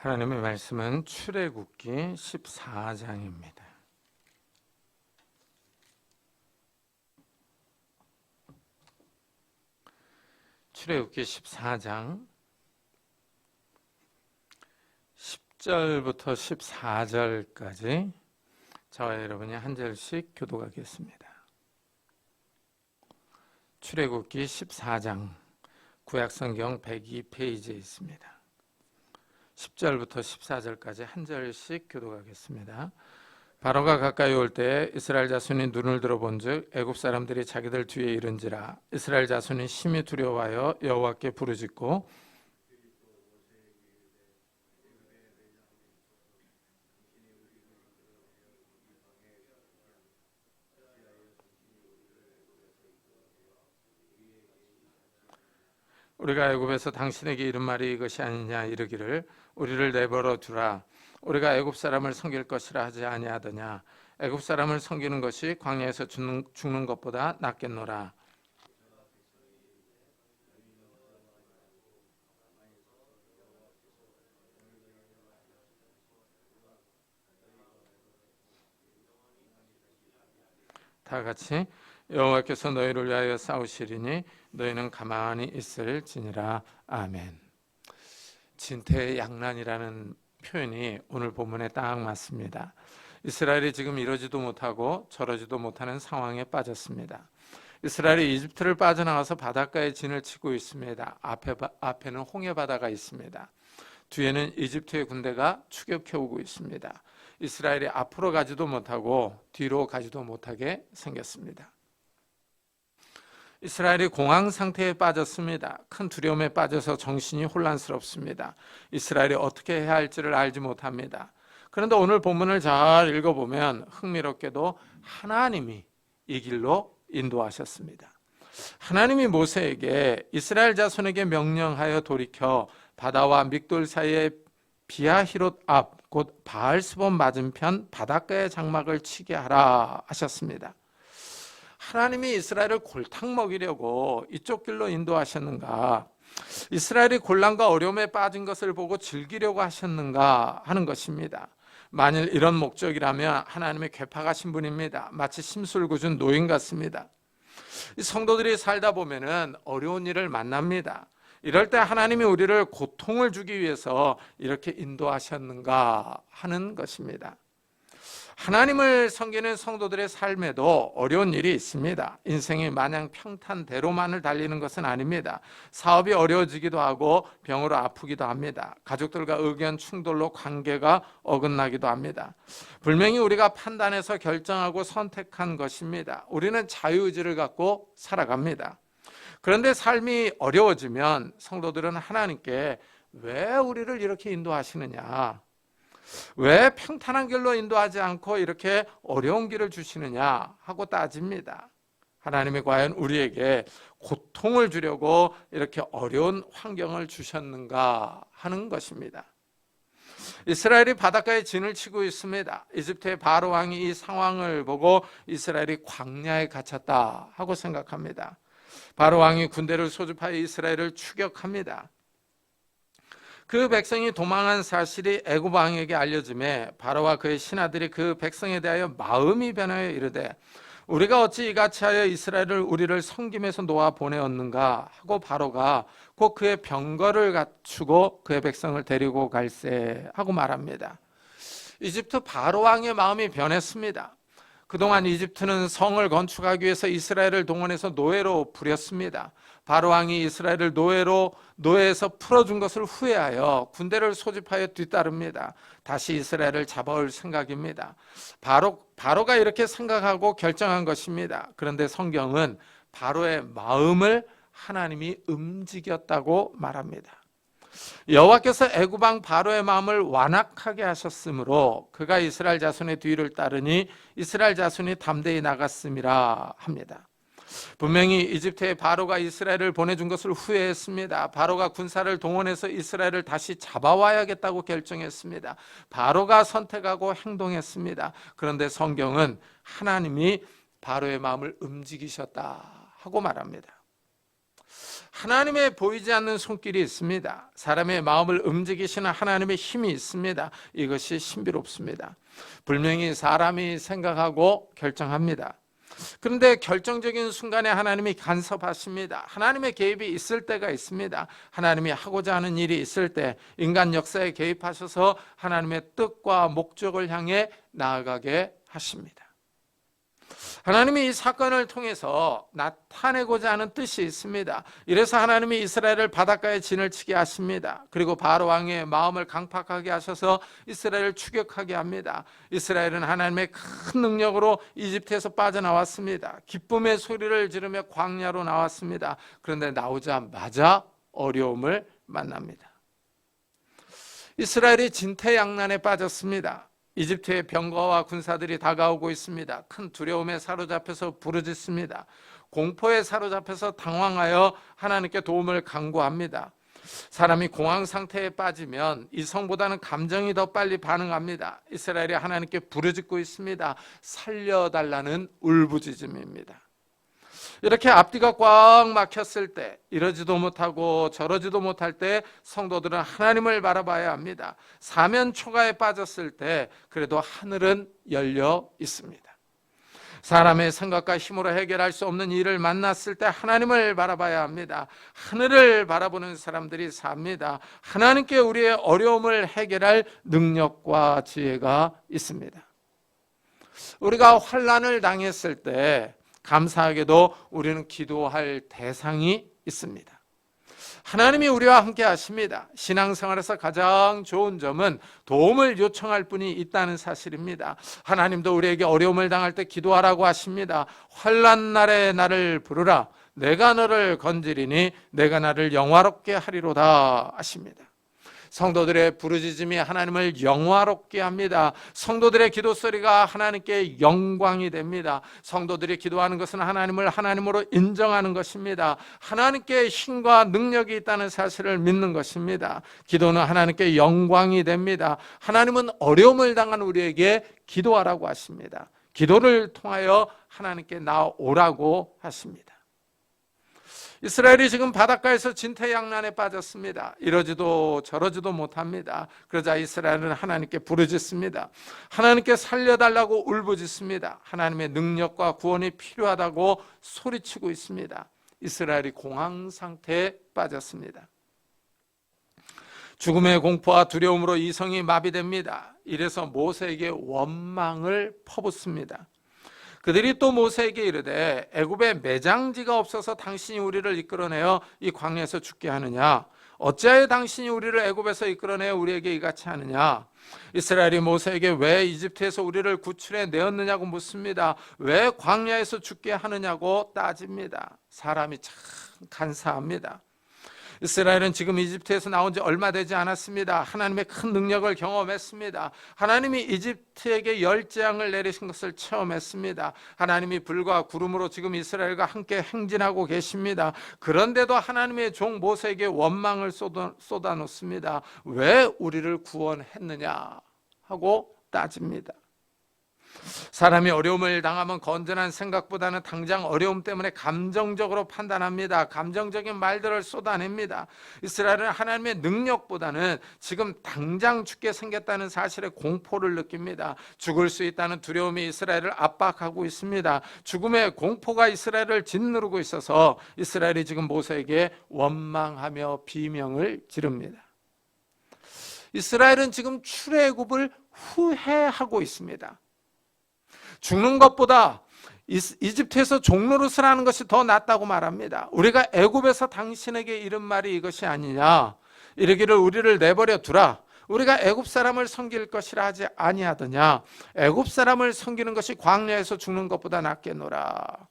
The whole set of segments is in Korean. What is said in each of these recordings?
하나님의 말씀은 출애굽기 14장입니다. 출애굽기 14장 10절부터 14절까지 저와 여러분이 한 절씩 교독하겠습니다. 출애굽기 14장 구약성경 102페이지에 있습니다. 10절부터 14절까지 한 절씩 교독하겠습니다. 바로가 가까이 올 때 이스라엘 자손이 눈을 들어본즉 애굽 사람들이 자기들 뒤에 이른지라. 이스라엘 자손이 심히 두려워하여 여호와께 부르짖고 우리가 애굽에서 당신에게 이른 말이 이것이 아니냐 이르기를 우리를 내버려 두라. 우리가 애굽 사람을 섬길 것이라 하지 아니하더냐. 애굽 사람을 섬기는 것이 광야에서 죽는 것보다 낫겠노라. 다 같이 여호와께서 너희를 위하여 싸우시리니 너희는 가만히 있을지니라. 아멘. 진퇴양난이라는 표현이 오늘 본문에 딱 맞습니다. 이스라엘이 지금 이러지도 못하고 저러지도 못하는 상황에 빠졌습니다. 이스라엘이 이집트를 빠져나가서 바닷가에 진을 치고 있습니다. 앞에는 홍해바다가 있습니다. 뒤에는 이집트의 군대가 추격해오고 있습니다. 이스라엘이 앞으로 가지도 못하고 뒤로 가지도 못하게 생겼습니다. 이스라엘이 공황 상태에 빠졌습니다. 큰 두려움에 빠져서 정신이 혼란스럽습니다. 이스라엘이 어떻게 해야 할지를 알지 못합니다. 그런데 오늘 본문을 잘 읽어보면 흥미롭게도 하나님이 이 길로 인도하셨습니다. 하나님이 모세에게 이스라엘 자손에게 명령하여 돌이켜 바다와 믹돌 사이에 비하히롯 앞 곧 바알스본 맞은편 바닷가에 장막을 치게 하라 하셨습니다. 하나님이 이스라엘을 골탕 먹이려고 이쪽 길로 인도하셨는가? 이스라엘이 곤란과 어려움에 빠진 것을 보고 즐기려고 하셨는가 하는 것입니다. 만일 이런 목적이라면 하나님의 괴팍하신 분입니다. 마치 심술궂은 노인 같습니다. 이 성도들이 살다 보면은 어려운 일을 만납니다. 이럴 때 하나님이 우리를 고통을 주기 위해서 이렇게 인도하셨는가 하는 것입니다. 하나님을 섬기는 성도들의 삶에도 어려운 일이 있습니다. 인생이 마냥 평탄대로만을 달리는 것은 아닙니다. 사업이 어려워지기도 하고 병으로 아프기도 합니다. 가족들과 의견 충돌로 관계가 어긋나기도 합니다. 분명히 우리가 판단해서 결정하고 선택한 것입니다. 우리는 자유의지를 갖고 살아갑니다. 그런데 삶이 어려워지면 성도들은 하나님께 왜 우리를 이렇게 인도하시느냐? 왜 평탄한 길로 인도하지 않고 이렇게 어려운 길을 주시느냐 하고 따집니다. 하나님이 과연 우리에게 고통을 주려고 이렇게 어려운 환경을 주셨는가 하는 것입니다. 이스라엘이 바닷가에 진을 치고 있습니다. 이집트의 바로 왕이 이 상황을 보고 이스라엘이 광야에 갇혔다 하고 생각합니다. 바로 왕이 군대를 소집하여 이스라엘을 추격합니다. 그 백성이 도망한 사실이 애굽 왕에게 알려짐에 바로와 그의 신하들이 그 백성에 대하여 마음이 변하여 이르되 우리가 어찌 이같이 하여 이스라엘을 우리를 섬김에서 놓아 보내었는가 하고 바로가 곧 그의 병거를 갖추고 그의 백성을 데리고 갈세 하고 말합니다. 이집트 바로 왕의 마음이 변했습니다. 그동안 이집트는 성을 건축하기 위해서 이스라엘을 동원해서 노예로 부렸습니다. 바로 왕이 이스라엘을 노예에서 풀어준 것을 후회하여 군대를 소집하여 뒤따릅니다. 다시 이스라엘을 잡아올 생각입니다. 바로가 이렇게 생각하고 결정한 것입니다. 그런데 성경은 바로의 마음을 하나님이 움직였다고 말합니다. 여호와께서 애굽 왕 바로의 마음을 완악하게 하셨으므로 그가 이스라엘 자손의 뒤를 따르니 이스라엘 자손이 담대히 나갔음이라 합니다. 분명히 이집트의 바로가 이스라엘을 보내준 것을 후회했습니다. 바로가 군사를 동원해서 이스라엘을 다시 잡아와야겠다고 결정했습니다. 바로가 선택하고 행동했습니다. 그런데 성경은 하나님이 바로의 마음을 움직이셨다 하고 말합니다. 하나님의 보이지 않는 손길이 있습니다. 사람의 마음을 움직이시는 하나님의 힘이 있습니다. 이것이 신비롭습니다. 분명히 사람이 생각하고 결정합니다. 그런데 결정적인 순간에 하나님이 간섭하십니다. 하나님의 개입이 있을 때가 있습니다. 하나님이 하고자 하는 일이 있을 때 인간 역사에 개입하셔서 하나님의 뜻과 목적을 향해 나아가게 하십니다. 하나님이 이 사건을 통해서 나타내고자 하는 뜻이 있습니다. 이래서 하나님이 이스라엘을 바닷가에 진을 치게 하십니다. 그리고 바로 왕의 마음을 강팍하게 하셔서 이스라엘을 추격하게 합니다. 이스라엘은 하나님의 큰 능력으로 이집트에서 빠져나왔습니다. 기쁨의 소리를 지르며 광야로 나왔습니다. 그런데 나오자마자 어려움을 만납니다. 이스라엘이 진퇴양난에 빠졌습니다. 이집트의 병거와 군사들이 다가오고 있습니다. 큰 두려움에 사로잡혀서 부르짖습니다. 공포에 사로잡혀서 당황하여 하나님께 도움을 간구합니다. 사람이 공황 상태에 빠지면 이성보다는 감정이 더 빨리 반응합니다. 이스라엘이 하나님께 부르짖고 있습니다. 살려달라는 울부짖음입니다. 이렇게 앞뒤가 꽉 막혔을 때, 이러지도 못하고 저러지도 못할 때 성도들은 하나님을 바라봐야 합니다. 사면 초가에 빠졌을 때 그래도 하늘은 열려 있습니다. 사람의 생각과 힘으로 해결할 수 없는 일을 만났을 때 하나님을 바라봐야 합니다. 하늘을 바라보는 사람들이 삽니다. 하나님께 우리의 어려움을 해결할 능력과 지혜가 있습니다. 우리가 환난을 당했을 때 감사하게도 우리는 기도할 대상이 있습니다. 하나님이 우리와 함께 하십니다. 신앙생활에서 가장 좋은 점은 도움을 요청할 분이 있다는 사실입니다. 하나님도 우리에게 어려움을 당할 때 기도하라고 하십니다. 환난 날에 나를 부르라. 내가 너를 건지리니 내가 나를 영화롭게 하리로다 하십니다. 성도들의 부르짖음이 하나님을 영화롭게 합니다. 성도들의 기도 소리가 하나님께 영광이 됩니다. 성도들이 기도하는 것은 하나님을 하나님으로 인정하는 것입니다. 하나님께 힘과 능력이 있다는 사실을 믿는 것입니다. 기도는 하나님께 영광이 됩니다. 하나님은 어려움을 당한 우리에게 기도하라고 하십니다. 기도를 통하여 하나님께 나오라고 하십니다. 이스라엘이 지금 바닷가에서 진퇴양난에 빠졌습니다. 이러지도 저러지도 못합니다. 그러자 이스라엘은 하나님께 부르짖습니다. 하나님께 살려달라고 울부짖습니다. 하나님의 능력과 구원이 필요하다고 소리치고 있습니다. 이스라엘이 공황 상태에 빠졌습니다. 죽음의 공포와 두려움으로 이성이 마비됩니다. 이래서 모세에게 원망을 퍼붓습니다. 그들이 또 모세에게 이르되 애굽에 매장지가 없어서 당신이 우리를 이끌어내어 이 광야에서 죽게 하느냐? 어찌하여 당신이 우리를 애굽에서 이끌어내어 우리에게 이같이 하느냐? 이스라엘이 모세에게 왜 이집트에서 우리를 구출해 내었느냐고 묻습니다. 왜 광야에서 죽게 하느냐고 따집니다. 사람이 참 간사합니다. 이스라엘은 지금 이집트에서 나온 지 얼마 되지 않았습니다. 하나님의 큰 능력을 경험했습니다. 하나님이 이집트에게 열 재앙을 내리신 것을 체험했습니다. 하나님이 불과 구름으로 지금 이스라엘과 함께 행진하고 계십니다. 그런데도 하나님의 종 모세에게 원망을 쏟아놓습니다. 왜 우리를 구원했느냐 하고 따집니다. 사람이 어려움을 당하면 건전한 생각보다는 당장 어려움 때문에 감정적으로 판단합니다. 감정적인 말들을 쏟아냅니다. 이스라엘은 하나님의 능력보다는 지금 당장 죽게 생겼다는 사실에 공포를 느낍니다. 죽을 수 있다는 두려움이 이스라엘을 압박하고 있습니다. 죽음의 공포가 이스라엘을 짓누르고 있어서 이스라엘이 지금 모세에게 원망하며 비명을 지릅니다. 이스라엘은 지금 출애굽을 후회하고 있습니다. 죽는 것보다 이집트에서 종노릇을 하는 것이 더 낫다고 말합니다. 우리가 애굽에서 당신에게 이른 말이 이것이 아니냐? 이르기를 우리를 내버려 두라. 우리가 애굽 사람을 섬길 것이라 하지 아니하더냐? 애굽 사람을 섬기는 것이 광야에서 죽는 것보다 낫겠노라.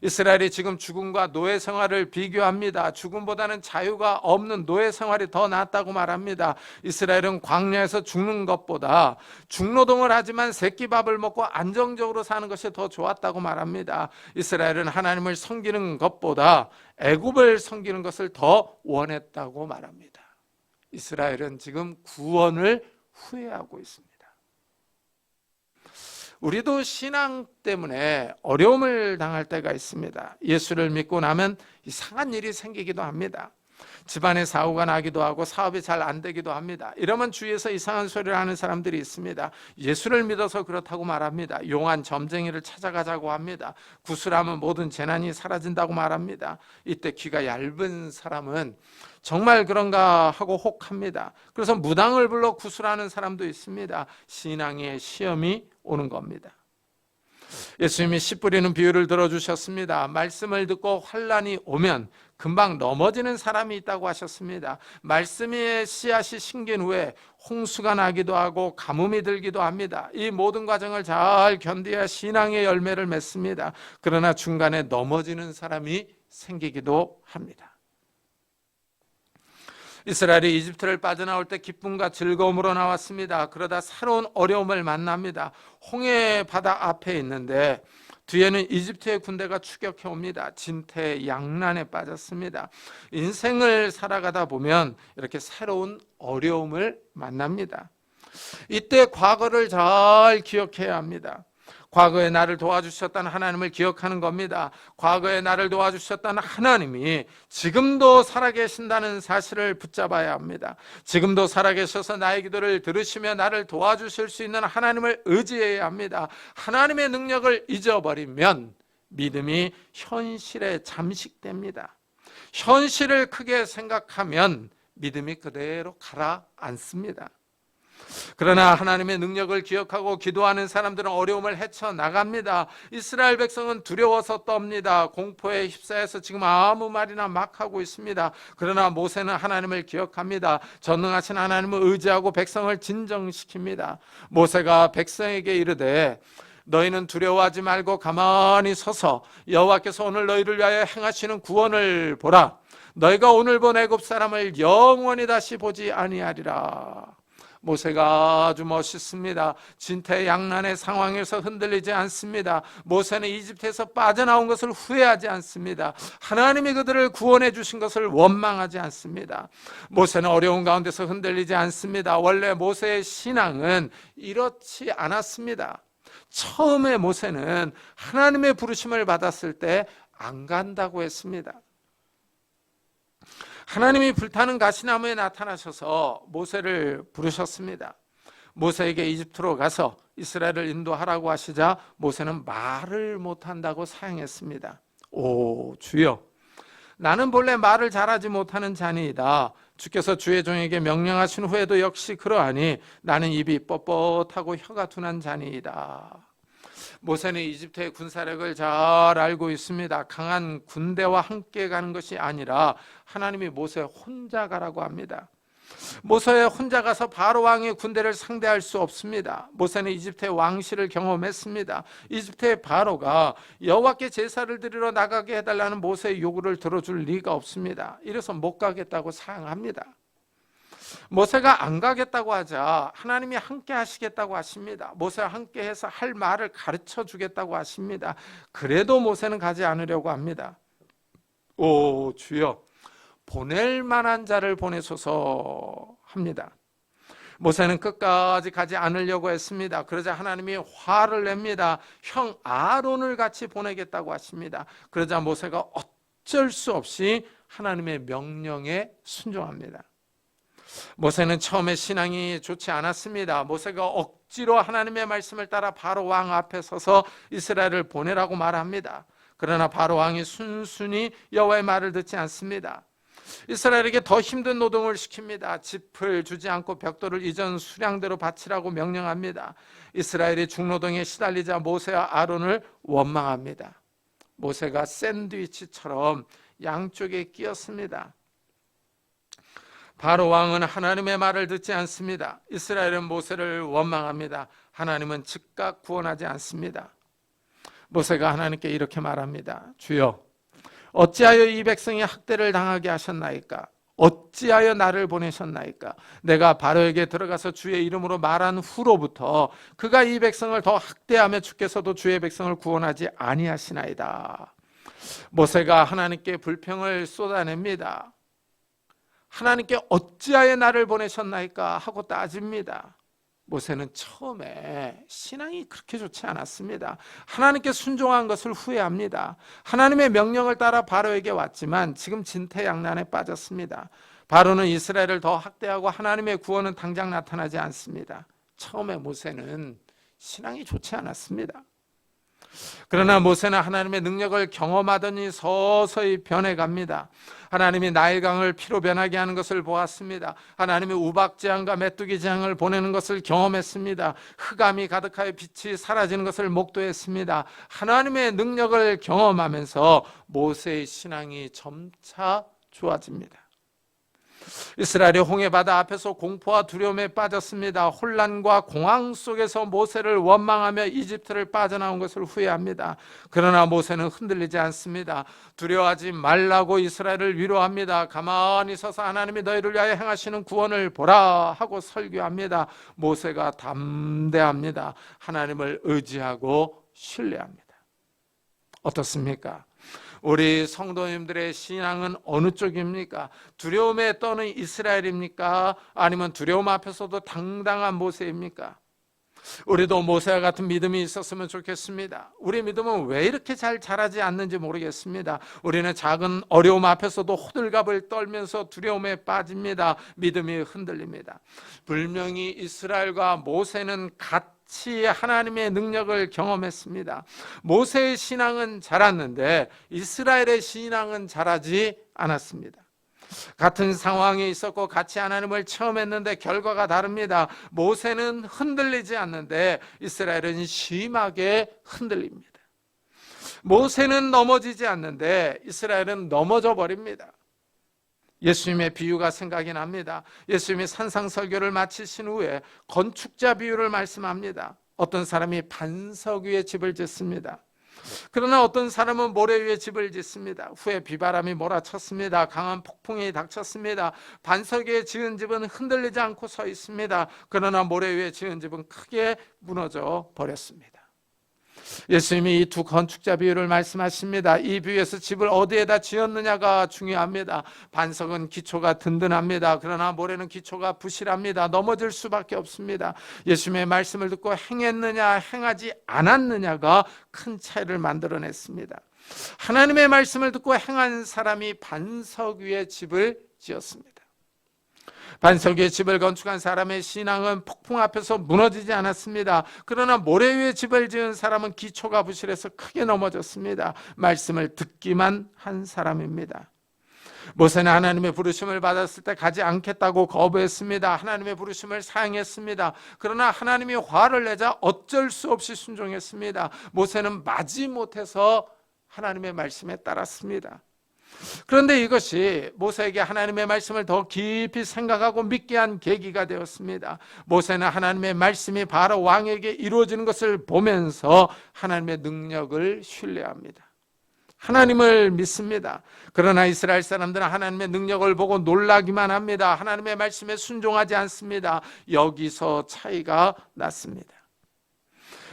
이스라엘이 지금 죽음과 노예 생활을 비교합니다. 죽음보다는 자유가 없는 노예 생활이 더 낫다고 말합니다. 이스라엘은 광야에서 죽는 것보다 중노동을 하지만 새끼밥을 먹고 안정적으로 사는 것이 더 좋았다고 말합니다. 이스라엘은 하나님을 섬기는 것보다 애굽을 섬기는 것을 더 원했다고 말합니다. 이스라엘은 지금 구원을 후회하고 있습니다. 우리도 신앙 때문에 어려움을 당할 때가 있습니다. 예수를 믿고 나면 이상한 일이 생기기도 합니다. 집안에 사고가 나기도 하고 사업이 잘 안 되기도 합니다. 이러면 주위에서 이상한 소리를 하는 사람들이 있습니다. 예수를 믿어서 그렇다고 말합니다. 용한 점쟁이를 찾아가자고 합니다. 구슬하면 모든 재난이 사라진다고 말합니다. 이때 귀가 얇은 사람은 정말 그런가 하고 혹합니다. 그래서 무당을 불러 구슬하는 사람도 있습니다. 신앙의 시험이 오는 겁니다. 예수님이 씨 뿌리는 비유를 들어주셨습니다. 말씀을 듣고 환난이 오면 금방 넘어지는 사람이 있다고 하셨습니다. 말씀의 씨앗이 심긴 후에 홍수가 나기도 하고 가뭄이 들기도 합니다. 이 모든 과정을 잘 견뎌야 신앙의 열매를 맺습니다. 그러나 중간에 넘어지는 사람이 생기기도 합니다. 이스라엘이 이집트를 빠져나올 때 기쁨과 즐거움으로 나왔습니다. 그러다 새로운 어려움을 만납니다. 홍해 바다 앞에 있는데 뒤에는 이집트의 군대가 추격해 옵니다. 진퇴양난에 빠졌습니다. 인생을 살아가다 보면 이렇게 새로운 어려움을 만납니다. 이때 과거를 잘 기억해야 합니다. 과거에 나를 도와주셨다는 하나님을 기억하는 겁니다. 과거에 나를 도와주셨다는 하나님이 지금도 살아계신다는 사실을 붙잡아야 합니다. 지금도 살아계셔서 나의 기도를 들으시며 나를 도와주실 수 있는 하나님을 의지해야 합니다. 하나님의 능력을 잊어버리면 믿음이 현실에 잠식됩니다. 현실을 크게 생각하면 믿음이 그대로 가라앉습니다. 그러나 하나님의 능력을 기억하고 기도하는 사람들은 어려움을 헤쳐나갑니다. 이스라엘 백성은 두려워서 떱니다. 공포에 휩싸여서 지금 아무 말이나 막 하고 있습니다. 그러나 모세는 하나님을 기억합니다. 전능하신 하나님을 의지하고 백성을 진정시킵니다. 모세가 백성에게 이르되 너희는 두려워하지 말고 가만히 서서 여호와께서 오늘 너희를 위하여 행하시는 구원을 보라. 너희가 오늘 본 애굽 사람을 영원히 다시 보지 아니하리라. 모세가 아주 멋있습니다. 진퇴양난의 상황에서 흔들리지 않습니다. 모세는 이집트에서 빠져나온 것을 후회하지 않습니다. 하나님이 그들을 구원해 주신 것을 원망하지 않습니다. 모세는 어려운 가운데서 흔들리지 않습니다. 원래 모세의 신앙은 이렇지 않았습니다. 처음에 모세는 하나님의 부르심을 받았을 때 안 간다고 했습니다. 하나님이 불타는 가시나무에 나타나셔서 모세를 부르셨습니다. 모세에게 이집트로 가서 이스라엘을 인도하라고 하시자 모세는 말을 못한다고 사양했습니다. 오 주여, 나는 본래 말을 잘하지 못하는 자니이다. 주께서 주의 종에게 명령하신 후에도 역시 그러하니 나는 입이 뻣뻣하고 혀가 둔한 자니이다. 모세는 이집트의 군사력을 잘 알고 있습니다. 강한 군대와 함께 가는 것이 아니라 하나님이 모세 혼자 가라고 합니다. 모세 혼자 가서 바로 왕의 군대를 상대할 수 없습니다. 모세는 이집트의 왕실을 경험했습니다. 이집트의 바로가 여호와께 제사를 드리러 나가게 해달라는 모세의 요구를 들어줄 리가 없습니다. 이래서 못 가겠다고 사양합니다. 모세가 안 가겠다고 하자 하나님이 함께 하시겠다고 하십니다. 모세와 함께 해서 할 말을 가르쳐 주겠다고 하십니다. 그래도 모세는 가지 않으려고 합니다. 오 주여, 보낼 만한 자를 보내소서 합니다. 모세는 끝까지 가지 않으려고 했습니다. 그러자 하나님이 화를 냅니다. 형 아론을 같이 보내겠다고 하십니다. 그러자 모세가 어쩔 수 없이 하나님의 명령에 순종합니다. 모세는 처음에 신앙이 좋지 않았습니다. 모세가 억지로 하나님의 말씀을 따라 바로 왕 앞에 서서 이스라엘을 보내라고 말합니다. 그러나 바로 왕이 순순히 여호와의 말을 듣지 않습니다. 이스라엘에게 더 힘든 노동을 시킵니다. 짚을 주지 않고 벽돌을 이전 수량대로 바치라고 명령합니다. 이스라엘이 중노동에 시달리자 모세와 아론을 원망합니다. 모세가 샌드위치처럼 양쪽에 끼었습니다. 바로 왕은 하나님의 말을 듣지 않습니다. 이스라엘은 모세를 원망합니다. 하나님은 즉각 구원하지 않습니다. 모세가 하나님께 이렇게 말합니다. 주여, 어찌하여 이 백성이 학대를 당하게 하셨나이까? 어찌하여 나를 보내셨나이까? 내가 바로에게 들어가서 주의 이름으로 말한 후로부터 그가 이 백성을 더 학대하며 주께서도 주의 백성을 구원하지 아니하시나이다. 모세가 하나님께 불평을 쏟아냅니다. 하나님께 어찌하여 나를 보내셨나이까 하고 따집니다. 모세는 처음에 신앙이 그렇게 좋지 않았습니다. 하나님께 순종한 것을 후회합니다. 하나님의 명령을 따라 바로에게 왔지만 지금 진퇴양난에 빠졌습니다. 바로는 이스라엘을 더 학대하고 하나님의 구원은 당장 나타나지 않습니다. 처음에 모세는 신앙이 좋지 않았습니다. 그러나 모세는 하나님의 능력을 경험하더니 서서히 변해갑니다. 하나님이 나일강을 피로 변하게 하는 것을 보았습니다. 하나님이 우박재앙과 메뚜기 재앙을 보내는 것을 경험했습니다. 흑암이 가득하여 빛이 사라지는 것을 목도했습니다. 하나님의 능력을 경험하면서 모세의 신앙이 점차 좋아집니다. 이스라엘이 홍해바다 앞에서 공포와 두려움에 빠졌습니다. 혼란과 공황 속에서 모세를 원망하며 이집트를 빠져나온 것을 후회합니다. 그러나 모세는 흔들리지 않습니다. 두려워하지 말라고 이스라엘을 위로합니다. 가만히 서서 하나님이 너희를 위하여 행하시는 구원을 보라 하고 설교합니다. 모세가 담대합니다. 하나님을 의지하고 신뢰합니다. 어떻습니까? 우리 성도님들의 신앙은 어느 쪽입니까? 두려움에 떠는 이스라엘입니까? 아니면 두려움 앞에서도 당당한 모세입니까? 우리도 모세와 같은 믿음이 있었으면 좋겠습니다. 우리 믿음은 왜 이렇게 잘 자라지 않는지 모르겠습니다. 우리는 작은 어려움 앞에서도 호들갑을 떨면서 두려움에 빠집니다. 믿음이 흔들립니다. 분명히 이스라엘과 모세는 같이 하나님의 능력을 경험했습니다. 모세의 신앙은 자랐는데 이스라엘의 신앙은 자라지 않았습니다. 같은 상황에 있었고 같이 하나님을 체험했는데 결과가 다릅니다. 모세는 흔들리지 않는데 이스라엘은 심하게 흔들립니다. 모세는 넘어지지 않는데 이스라엘은 넘어져 버립니다. 예수님의 비유가 생각이 납니다. 예수님이 산상설교를 마치신 후에 건축자 비유를 말씀합니다. 어떤 사람이 반석 위에 집을 짓습니다. 그러나 어떤 사람은 모래 위에 집을 짓습니다. 후에 비바람이 몰아쳤습니다. 강한 폭풍이 닥쳤습니다. 반석 위에 지은 집은 흔들리지 않고 서 있습니다. 그러나 모래 위에 지은 집은 크게 무너져 버렸습니다. 예수님이 이 두 건축자 비유를 말씀하십니다. 이 비유에서 집을 어디에다 지었느냐가 중요합니다. 반석은 기초가 든든합니다. 그러나 모래는 기초가 부실합니다. 넘어질 수밖에 없습니다. 예수님의 말씀을 듣고 행했느냐 행하지 않았느냐가 큰 차이를 만들어냈습니다. 하나님의 말씀을 듣고 행한 사람이 반석 위에 집을 지었습니다. 반석 위에 집을 건축한 사람의 신앙은 폭풍 앞에서 무너지지 않았습니다. 그러나 모래 위에 집을 지은 사람은 기초가 부실해서 크게 넘어졌습니다. 말씀을 듣기만 한 사람입니다. 모세는 하나님의 부르심을 받았을 때 가지 않겠다고 거부했습니다. 하나님의 부르심을 사양했습니다. 그러나 하나님이 화를 내자 어쩔 수 없이 순종했습니다. 모세는 마지못해서 하나님의 말씀에 따랐습니다. 그런데 이것이 모세에게 하나님의 말씀을 더 깊이 생각하고 믿게 한 계기가 되었습니다. 모세는 하나님의 말씀이 바로 왕에게 이루어지는 것을 보면서 하나님의 능력을 신뢰합니다. 하나님을 믿습니다. 그러나 이스라엘 사람들은 하나님의 능력을 보고 놀라기만 합니다. 하나님의 말씀에 순종하지 않습니다. 여기서 차이가 났습니다.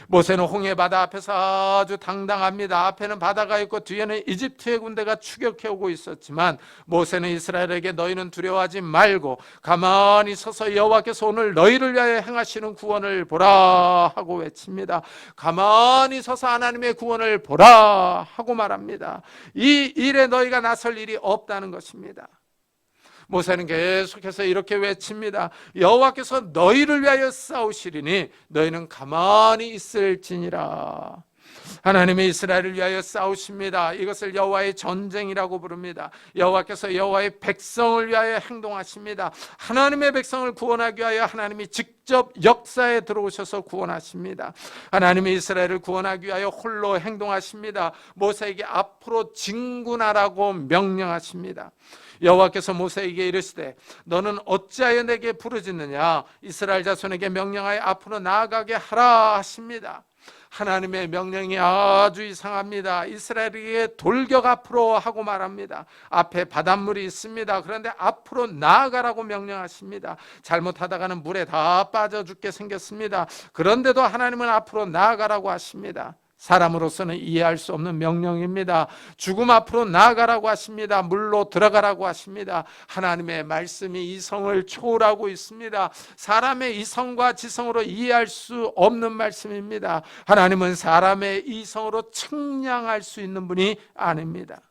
모세는 홍해바다 앞에서 아주 당당합니다. 앞에는 바다가 있고 뒤에는 이집트의 군대가 추격해오고 있었지만 모세는 이스라엘에게 너희는 두려워하지 말고 가만히 서서 여호와께서 오늘 너희를 위하여 행하시는 구원을 보라 하고 외칩니다. 가만히 서서 하나님의 구원을 보라 하고 말합니다. 이 일에 너희가 나설 일이 없다는 것입니다. 모세는 계속해서 이렇게 외칩니다. 여호와께서 너희를 위하여 싸우시리니 너희는 가만히 있을지니라. 하나님이 이스라엘을 위하여 싸우십니다. 이것을 여호와의 전쟁이라고 부릅니다. 여호와께서 여호와의 백성을 위하여 행동하십니다. 하나님의 백성을 구원하기 위하여 하나님이 직접 역사에 들어오셔서 구원하십니다. 하나님이 이스라엘을 구원하기 위하여 홀로 행동하십니다. 모세에게 앞으로 진군하라고 명령하십니다. 여호와께서 모세에게 이르시되 너는 어찌하여 내게 부르짖느냐 이스라엘 자손에게 명령하여 앞으로 나아가게 하라 하십니다. 하나님의 명령이 아주 이상합니다. 이스라엘에게 돌격 앞으로 하고 말합니다. 앞에 바닷물이 있습니다. 그런데 앞으로 나아가라고 명령하십니다. 잘못하다가는 물에 다 빠져 죽게 생겼습니다. 그런데도 하나님은 앞으로 나아가라고 하십니다. 사람으로서는 이해할 수 없는 명령입니다. 죽음 앞으로 나아가라고 하십니다. 물로 들어가라고 하십니다. 하나님의 말씀이 이성을 초월하고 있습니다. 사람의 이성과 지성으로 이해할 수 없는 말씀입니다. 하나님은 사람의 이성으로 측량할 수 있는 분이 아닙니다.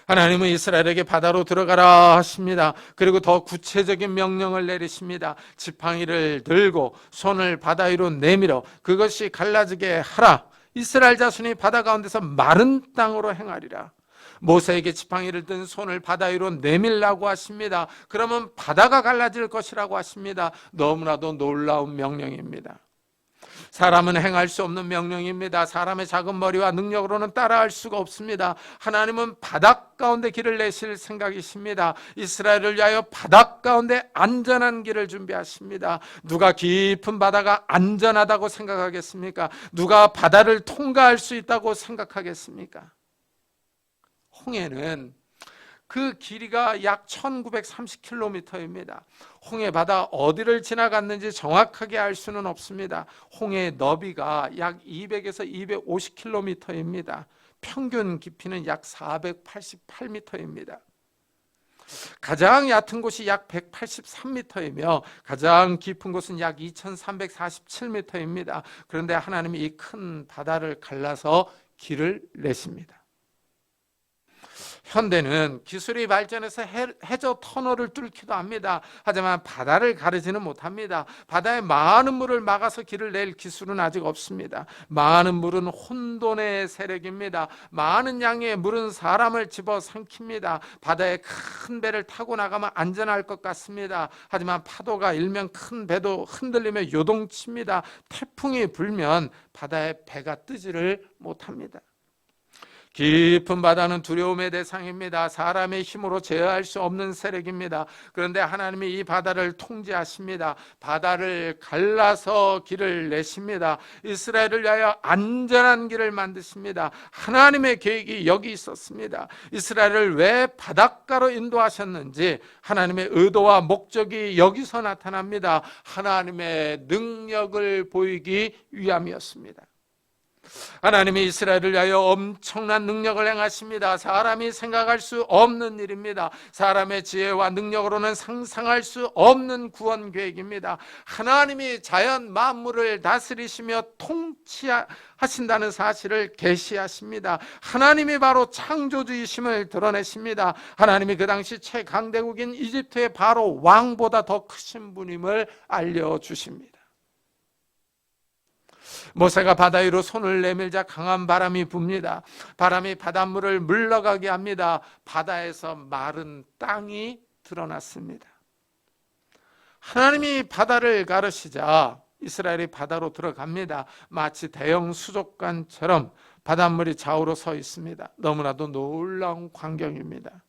하나님은 이스라엘에게 바다로 들어가라 하십니다. 그리고 더 구체적인 명령을 내리십니다. 지팡이를 들고 손을 바다 위로 내밀어 그것이 갈라지게 하라. 이스라엘 자손이 바다 가운데서 마른 땅으로 행하리라. 모세에게 지팡이를 든 손을 바다 위로 내밀라고 하십니다. 그러면 바다가 갈라질 것이라고 하십니다. 너무나도 놀라운 명령입니다. 사람은 행할 수 없는 명령입니다. 사람의 작은 머리와 능력으로는 따라할 수가 없습니다. 하나님은 바닷 가운데 길을 내실 생각이십니다. 이스라엘을 위하여 바닷 가운데 안전한 길을 준비하십니다. 누가 깊은 바다가 안전하다고 생각하겠습니까? 누가 바다를 통과할 수 있다고 생각하겠습니까? 홍해는 그 길이가 약 1930km입니다. 홍해 바다 어디를 지나갔는지 정확하게 알 수는 없습니다. 홍해의 너비가 약 200에서 250km입니다. 평균 깊이는 약 488m입니다. 가장 얕은 곳이 약 183m이며 가장 깊은 곳은 약 2347m입니다. 그런데 하나님이 이 큰 바다를 갈라서 길을 내십니다. 현대는 기술이 발전해서 해저 터널을 뚫기도 합니다. 하지만 바다를 가르지는 못합니다. 바다에 많은 물을 막아서 길을 낼 기술은 아직 없습니다. 많은 물은 혼돈의 세력입니다. 많은 양의 물은 사람을 집어삼킵니다. 바다에 큰 배를 타고 나가면 안전할 것 같습니다. 하지만 파도가 일면 큰 배도 흔들리며 요동칩니다. 태풍이 불면 바다에 배가 뜨지를 못합니다. 깊은 바다는 두려움의 대상입니다. 사람의 힘으로 제어할 수 없는 세력입니다. 그런데 하나님이 이 바다를 통제하십니다. 바다를 갈라서 길을 내십니다. 이스라엘을 위하여 안전한 길을 만드십니다. 하나님의 계획이 여기 있었습니다. 이스라엘을 왜 바닷가로 인도하셨는지 하나님의 의도와 목적이 여기서 나타납니다. 하나님의 능력을 보이기 위함이었습니다. 하나님이 이스라엘을 위하여 엄청난 능력을 행하십니다. 사람이 생각할 수 없는 일입니다. 사람의 지혜와 능력으로는 상상할 수 없는 구원 계획입니다. 하나님이 자연 만물을 다스리시며 통치하신다는 사실을 계시하십니다. 하나님이 바로 창조주이심을 드러내십니다. 하나님이 그 당시 최강대국인 이집트의 바로 왕보다 더 크신 분임을 알려주십니다. 모세가 바다 위로 손을 내밀자 강한 바람이 붑니다. 바람이 바닷물을 물러가게 합니다. 바다에서 마른 땅이 드러났습니다. 하나님이 바다를 가르시자 이스라엘이 바다로 들어갑니다. 마치 대형 수족관처럼 바닷물이 좌우로 서 있습니다. 너무나도 놀라운 광경입니다.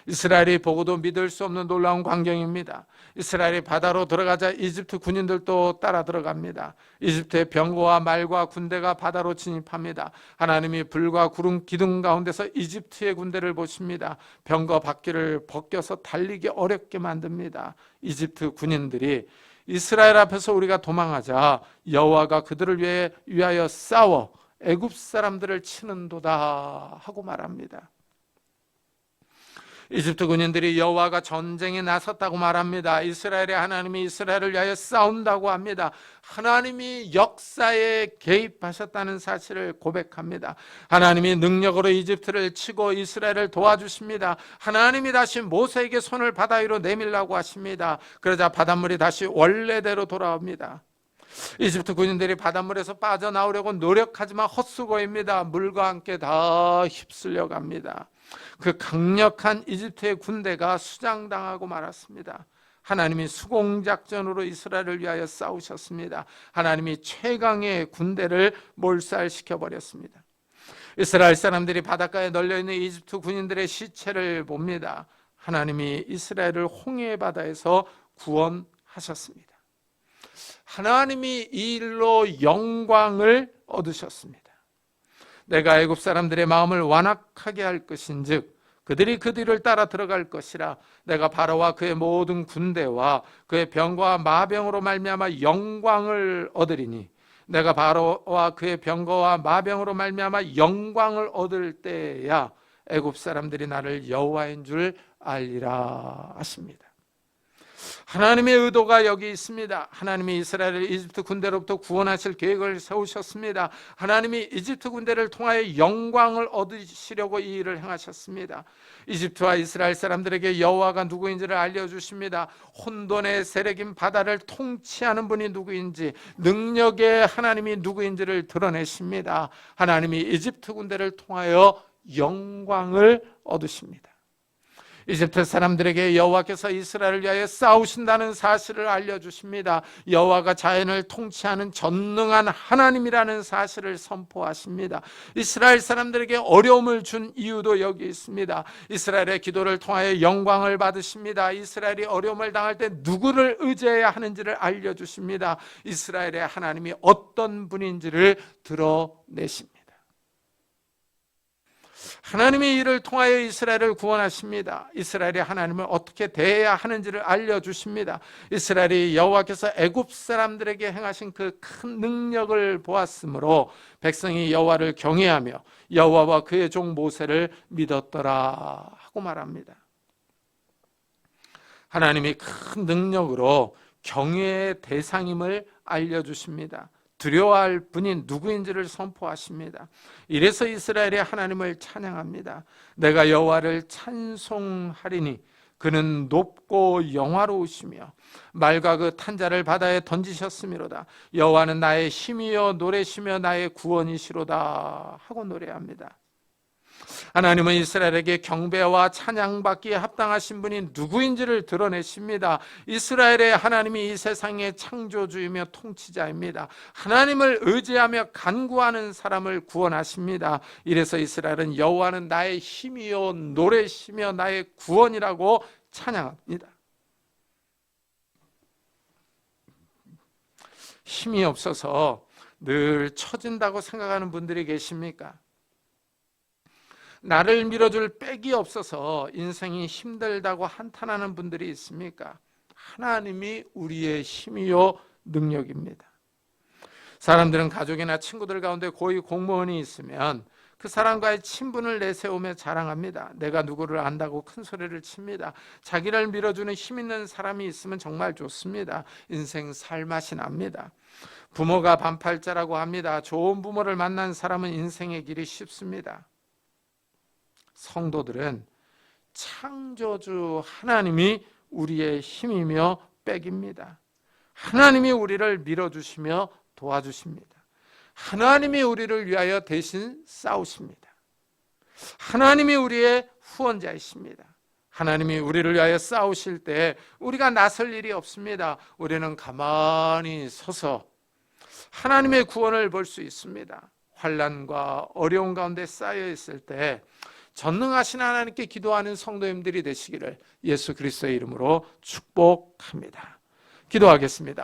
이스라엘이 보고도 믿을 수 없는 놀라운 광경입니다. 이스라엘이 바다로 들어가자 이집트 군인들도 따라 들어갑니다. 이집트의 병거와 말과 군대가 바다로 진입합니다. 하나님이 불과 구름 기둥 가운데서 이집트의 군대를 보십니다. 병거 바퀴를 벗겨서 달리기 어렵게 만듭니다. 이집트 군인들이 이스라엘 앞에서 우리가 도망하자 여호와가 그들을 위하여 싸워 애굽 사람들을 치는도다 하고 말합니다. 이집트 군인들이 여호와가 전쟁에 나섰다고 말합니다. 이스라엘의 하나님이 이스라엘을 위하여 싸운다고 합니다. 하나님이 역사에 개입하셨다는 사실을 고백합니다. 하나님이 능력으로 이집트를 치고 이스라엘을 도와주십니다. 하나님이 다시 모세에게 손을 바다 위로 내밀라고 하십니다. 그러자 바닷물이 다시 원래대로 돌아옵니다. 이집트 군인들이 바닷물에서 빠져나오려고 노력하지만 헛수고입니다. 물과 함께 다 휩쓸려 갑니다. 그 강력한 이집트의 군대가 수장당하고 말았습니다. 하나님이 수공작전으로 이스라엘을 위하여 싸우셨습니다. 하나님이 최강의 군대를 몰살시켜버렸습니다. 이스라엘 사람들이 바닷가에 널려있는 이집트 군인들의 시체를 봅니다. 하나님이 이스라엘을 홍해 바다에서 구원하셨습니다. 하나님이 이 일로 영광을 얻으셨습니다. 내가 애굽 사람들의 마음을 완악하게 할 것인즉 그들이 그 뒤를 따라 들어갈 것이라. 내가 바로와 그의 모든 군대와 그의 병과 마병으로 말미암아 영광을 얻으리니 내가 바로와 그의 병거와 마병으로 말미암아 영광을 얻을 때야 애굽 사람들이 나를 여호와인 줄 알리라 하십니다. 하나님의 의도가 여기 있습니다. 하나님이 이스라엘을 이집트 군대로부터 구원하실 계획을 세우셨습니다. 하나님이 이집트 군대를 통하여 영광을 얻으시려고 이 일을 행하셨습니다. 이집트와 이스라엘 사람들에게 여호와가 누구인지를 알려주십니다. 혼돈의 세력인 바다를 통치하는 분이 누구인지, 능력의 하나님이 누구인지를 드러내십니다. 하나님이 이집트 군대를 통하여 영광을 얻으십니다. 이집트 사람들에게 여호와께서 이스라엘을 위하여 싸우신다는 사실을 알려주십니다. 여호와가 자연을 통치하는 전능한 하나님이라는 사실을 선포하십니다. 이스라엘 사람들에게 어려움을 준 이유도 여기 있습니다. 이스라엘의 기도를 통하여 영광을 받으십니다. 이스라엘이 어려움을 당할 때 누구를 의지해야 하는지를 알려주십니다. 이스라엘의 하나님이 어떤 분인지를 드러내십니다. 하나님이 이를 통하여 이스라엘을 구원하십니다. 이스라엘이 하나님을 어떻게 대해야 하는지를 알려주십니다. 이스라엘이 여호와께서 애굽 사람들에게 행하신 그 큰 능력을 보았으므로 백성이 여호와를 경외하며 여호와와 그의 종 모세를 믿었더라 하고 말합니다. 하나님이 큰 능력으로 경외의 대상임을 알려주십니다. 두려워할 분이 누구인지를 선포하십니다. 이래서 이스라엘이 하나님을 찬양합니다. 내가 여호와를 찬송하리니 그는 높고 영화로우시며 말과 그 탄자를 바다에 던지셨음이로다. 여호와는 나의 힘이요 노래시며 나의 구원이시로다 하고 노래합니다. 하나님은 이스라엘에게 경배와 찬양받기에 합당하신 분이 누구인지를 드러내십니다. 이스라엘의 하나님이 이 세상의 창조주이며 통치자입니다. 하나님을 의지하며 간구하는 사람을 구원하십니다. 이래서 이스라엘은 여호와는 나의 힘이요 노래시며 나의 구원이라고 찬양합니다. 힘이 없어서 늘 처진다고 생각하는 분들이 계십니까? 나를 밀어줄 백이 없어서 인생이 힘들다고 한탄하는 분들이 있습니까? 하나님이 우리의 힘이요 능력입니다. 사람들은 가족이나 친구들 가운데 고위 공무원이 있으면 그 사람과의 친분을 내세우며 자랑합니다. 내가 누구를 안다고 큰 소리를 칩니다. 자기를 밀어주는 힘 있는 사람이 있으면 정말 좋습니다. 인생 살맛이 납니다. 부모가 반팔자라고 합니다. 좋은 부모를 만난 사람은 인생의 길이 쉽습니다. 성도들은 창조주 하나님이 우리의 힘이며 백입니다. 하나님이 우리를 밀어주시며 도와주십니다. 하나님이 우리를 위하여 대신 싸우십니다. 하나님이 우리의 후원자이십니다. 하나님이 우리를 위하여 싸우실 때 우리가 나설 일이 없습니다. 우리는 가만히 서서 하나님의 구원을 볼 수 있습니다. 환난과 어려운 가운데 쌓여 있을 때 전능하신 하나님께 기도하는 성도님들이 되시기를 예수 그리스도의 이름으로 축복합니다. 기도하겠습니다.